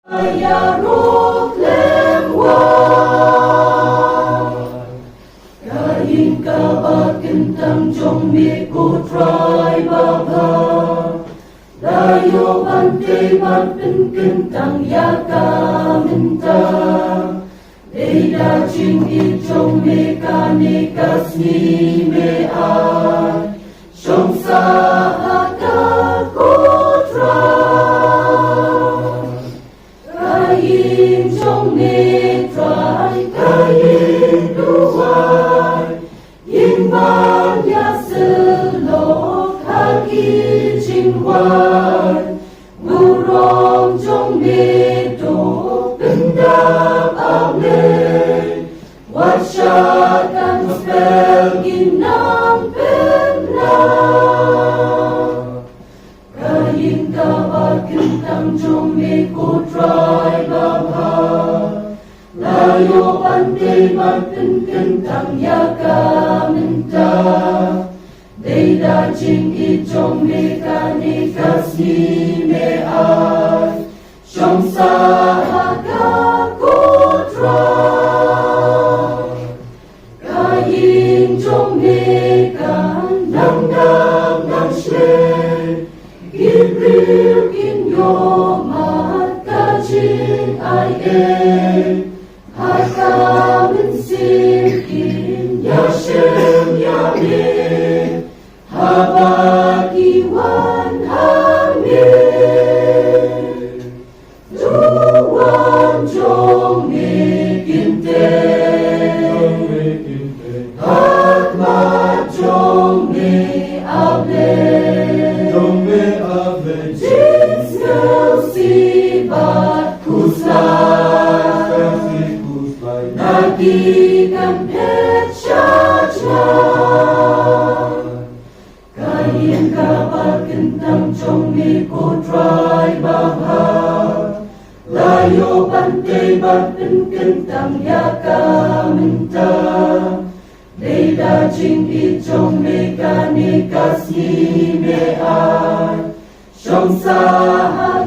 Kain kabat kentang jong miku try baba Dayo bantai batpen kentang yaka minta Deda jing ijong mekanika sni mean Shong sahaka kutra Kain jong metrai kain duai Yimbang ya selok haki jingwan Burong jong medo pendam amle Wasyakan spel ginang penla Kain kabar kentang jong meko try babha Layo pantai maten kentang yaka minta Deda jing ijong mekanika sni mean Shong sahaka kutra Kain jong mekan nang nang nang shle Gibril in yomat kajing ai Haka mensikin Yashem Yahweh Habakiwan Amin Duan jong mikinte Hatma jong mi able Jins ngel sibat kuslai Nagikan petsyajna Kain kapal kentang jong miko try babha Layo bantai batpen kentang yaka minta Deda jing ijong mekanika sni mean Shong sahaka